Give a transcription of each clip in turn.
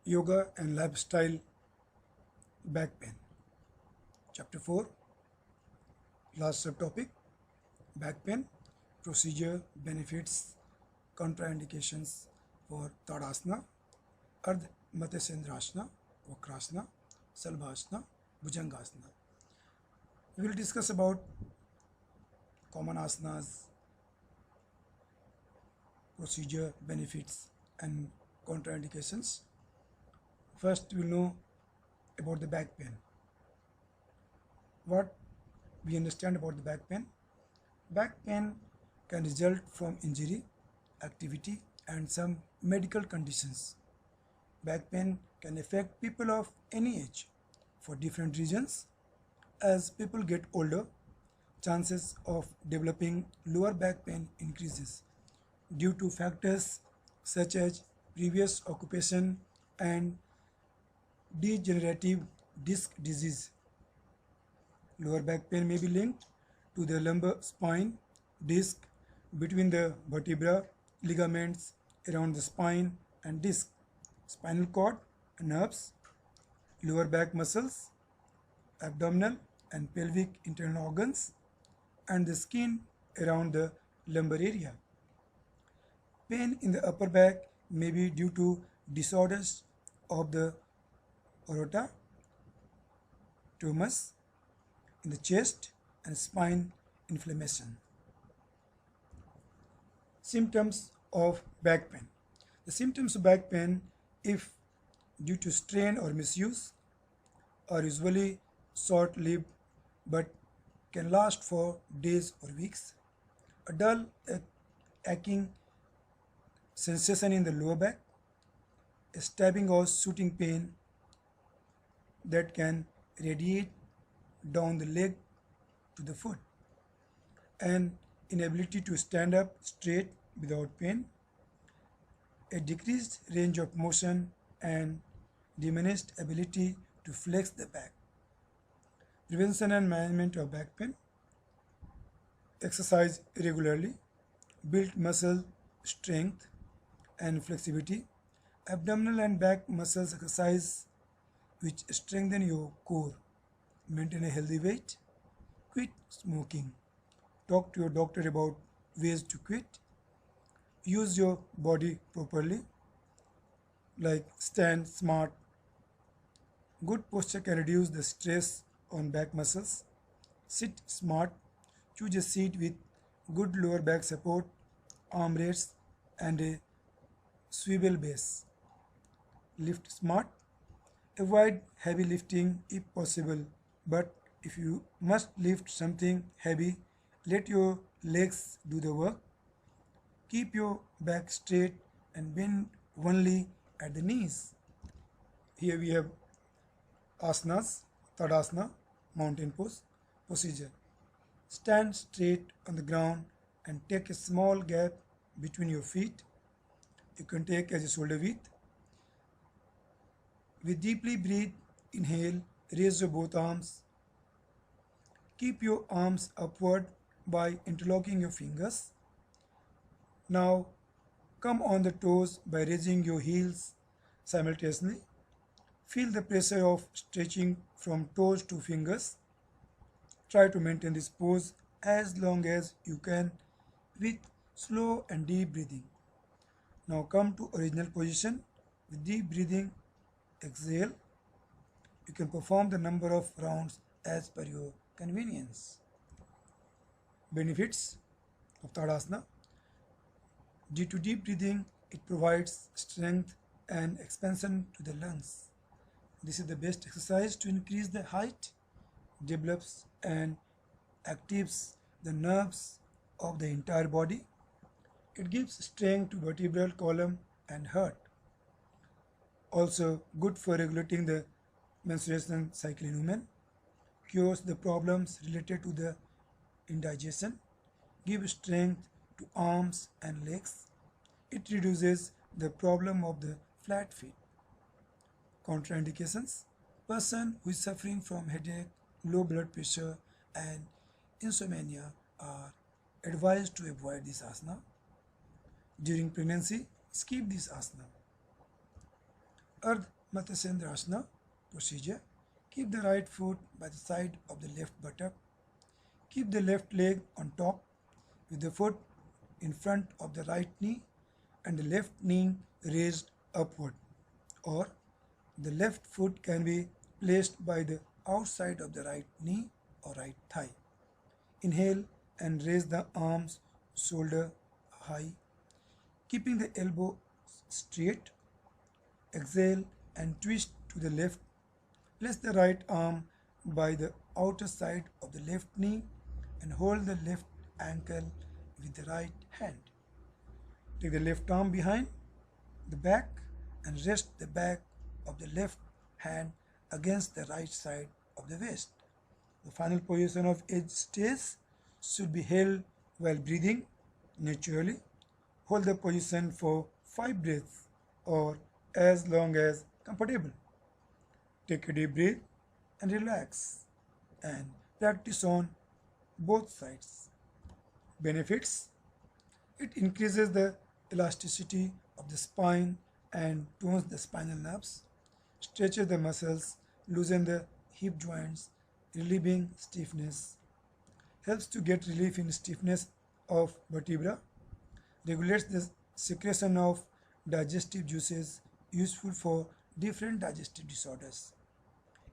Yoga and Lifestyle, Back Pain. Chapter 4, last subtopic, back pain, procedure, benefits, contraindications for Tadasana, Ardha Matsyendrasana, Vakrasana, Salbhasana, Bhujangasana. We will discuss about common asanas, procedure, benefits, and contraindications. First, we will know about the back pain. What we understand about the back pain? Back pain can result from injury, activity, and some medical conditions. Back pain can affect people of any age for different reasons. As people get older, chances of developing lower back pain increases due to factors such as previous occupation and degenerative disc disease. Lower back pain may be linked to the lumbar spine, disc between the vertebra, ligaments around the spine and disc, spinal cord, nerves, lower back muscles, abdominal and pelvic internal organs, and the skin around the lumbar area. Pain in the upper back may be due to disorders of the aorta, tumors in the chest, and spine inflammation. Symptoms of back pain. The symptoms of back pain, if due to strain or misuse, are usually short-lived but can last for days or weeks. A dull aching sensation in the lower back, a stabbing or shooting pain that can radiate down the leg to the foot, an inability to stand up straight without pain, a decreased range of motion and diminished ability to flex the back. Prevention and management of back pain. Exercise regularly, build muscle strength and flexibility. Abdominal and back muscles exercise which strengthen your core. Maintain a healthy weight. Quit smoking. Talk to your doctor about ways to quit. Use your body properly, like stand smart. Good posture can reduce the stress on back muscles. Sit smart. Choose a seat with good lower back support, armrests, and a swivel base. Lift smart. Avoid heavy lifting if possible, but if you must lift something heavy, let your legs do the work. Keep your back straight and bend only at the knees. Here we have asanas, Tadasana, mountain pose, procedure. Stand straight on the ground and take a small gap between your feet. You can take as a shoulder width. We deeply breathe, inhale, raise your both arms. Keep your arms upward by interlocking your fingers. Now come on the toes by raising your heels simultaneously. Feel the pressure of stretching from toes to fingers. Try to maintain this pose as long as you can with slow and deep breathing. Now come to original position with deep breathing. Exhale. You can perform the number of rounds as per your convenience. Benefits of Tadasana. Due to deep breathing, it provides strength and expansion to the lungs. This is the best exercise to increase the height, develops and activates the nerves of the entire body. It gives strength to vertebral column and heart. Also good for regulating the menstruation cycle in women. Cures the problems related to the indigestion. Gives strength to arms and legs. It reduces the problem of the flat feet. Contraindications. Person who is suffering from headache, low blood pressure and insomnia are advised to avoid this asana. During pregnancy, skip this asana. Ardha Matsyendrasana procedure. Keep the right foot by the side of the left buttock. Keep the left leg on top with the foot in front of the right knee and the left knee raised upward, or the left foot can be placed by the outside of the right knee or right thigh. Inhale and raise the arms shoulder high, keeping the elbow straight. Exhale and twist to the left. Place the right arm by the outer side of the left knee and hold the left ankle with the right hand. Take the left arm behind the back and rest the back of the left hand against the right side of the waist. The final position of edge stairs should be held while breathing naturally. Hold the position for 5 breaths or as long as comfortable. Take a deep breath and relax and practice on both sides. Benefits: it increases the elasticity of the spine and tones the spinal nerves, stretches the muscles, loosens the hip joints, relieving stiffness, helps to get relief in stiffness of vertebra, regulates the secretion of digestive juices useful for different digestive disorders.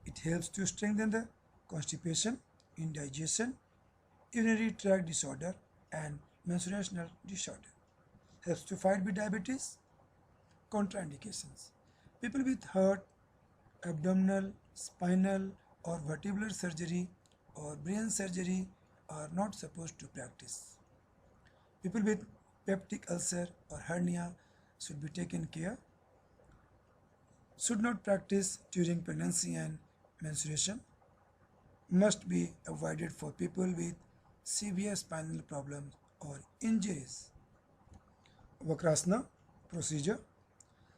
It helps to strengthen the constipation, indigestion, urinary tract disorder, and menstruational disorder. Helps to fight with diabetes. Contraindications: people with heart, abdominal, spinal, or vertebral surgery or brain surgery are not supposed to practice. People with peptic ulcer or hernia should be taken care. Should not practice during pregnancy and menstruation. Must be avoided for people with severe spinal problems or injuries. Vakrasana procedure.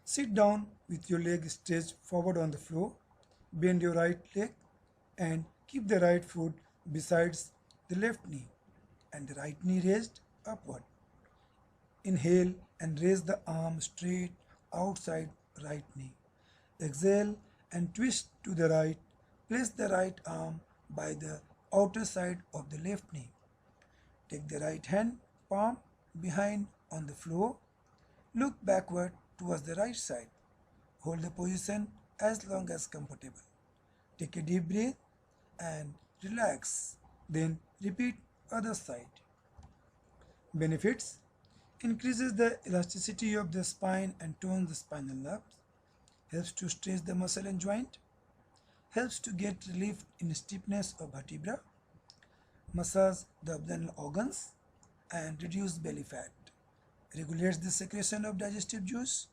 Sit down with your leg stretched forward on the floor. Bend your right leg and keep the right foot besides the left knee and the right knee raised upward. Inhale and raise the arm straight outside right knee. Exhale and twist to the right. Place the right arm by the outer side of the left knee. Take the right hand palm behind on the floor. Look backward towards the right side. Hold the position as long as comfortable. Take a deep breath and relax. Then repeat other side. Benefits: increases the elasticity of the spine and tones the spinal nerves. Helps to stretch the muscle and joint. Helps to get relief in stiffness of vertebra. Massage the abdominal organs and reduce belly fat. Regulates the secretion of digestive juice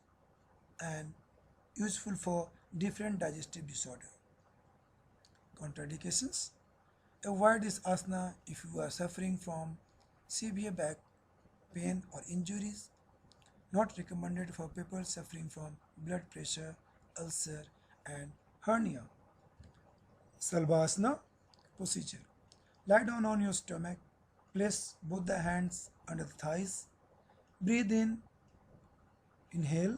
and useful for different digestive disorder. Contraindications: avoid this asana if you are suffering from severe back pain or injuries. Not recommended for people suffering from blood pressure, ulcer, and hernia. Salvasana procedure. Lie down on your stomach. Place both the hands under the thighs. Breathe in, inhale,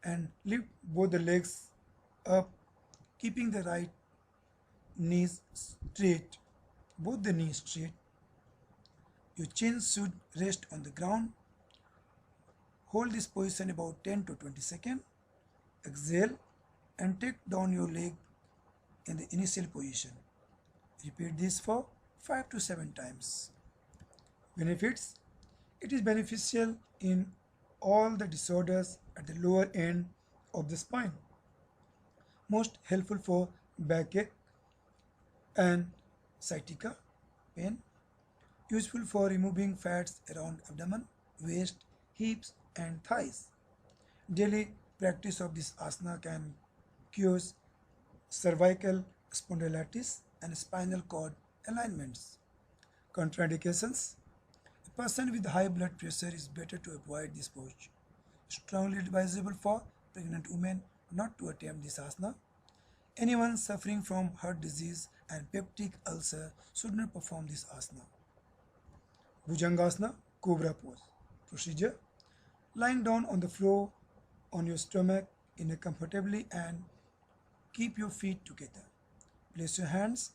and lift both the legs up, keeping the right knees straight, both the knees straight. Your chin should rest on the ground. Hold this position about 10 to 20 seconds. Exhale and take down your leg in the initial position. Repeat this for 5 to 7 times. Benefits: it is beneficial in all the disorders at the lower end of the spine. Most helpful for backache and sciatica pain. Useful for removing fats around abdomen, waist, hips, and thighs. Daily practice of this asana can cure cervical spondylitis and spinal cord alignments. Contraindications: a person with high blood pressure is better to avoid this pose. Strongly advisable for pregnant women not to attempt this asana. Anyone suffering from heart disease and peptic ulcer should not perform this asana. Bhujangasana, Cobra pose. Procedure: lying down on the floor on your stomach in a comfortably and keep your feet together. Place your hands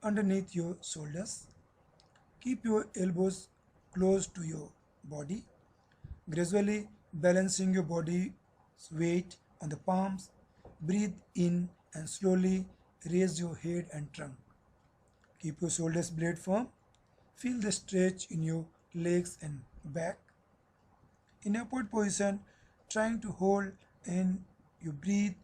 underneath your shoulders. Keep your elbows close to your body, gradually balancing your body's weight on the palms. Breathe in and slowly raise your head and trunk. Keep your shoulders blade firm. Feel the stretch in your legs and back. In upward position, trying to hold in your breath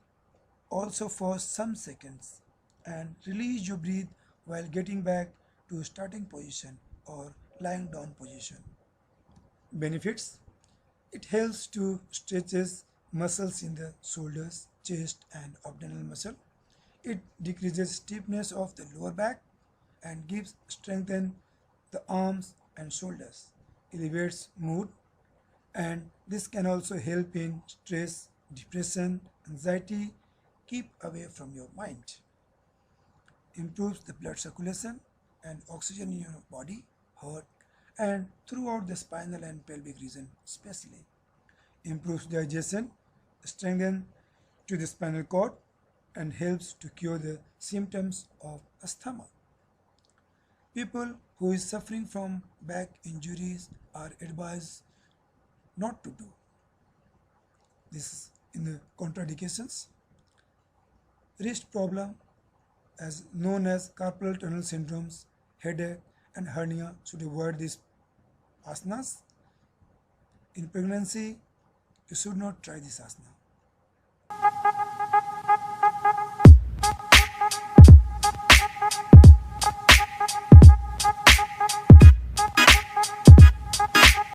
also for some seconds and release your breath while getting back to starting position or lying down position. Benefits: it helps to stretches muscles in the shoulders, chest and abdominal muscle. It decreases stiffness of the lower back and gives strengthen the arms and shoulders. Elevates mood, and this can also help in stress, depression, anxiety. Keep away from your mind. Improves the blood circulation and oxygen in your body, heart, and throughout the spinal and pelvic region especially. Improves digestion, strengthens to the spinal cord, and helps to cure the symptoms of asthma. People who is suffering from back injuries are advised not to do this in the contraindications. Wrist problem, as known as carpal tunnel syndromes, headache and hernia, should avoid these asanas. In pregnancy, you should not try this asana.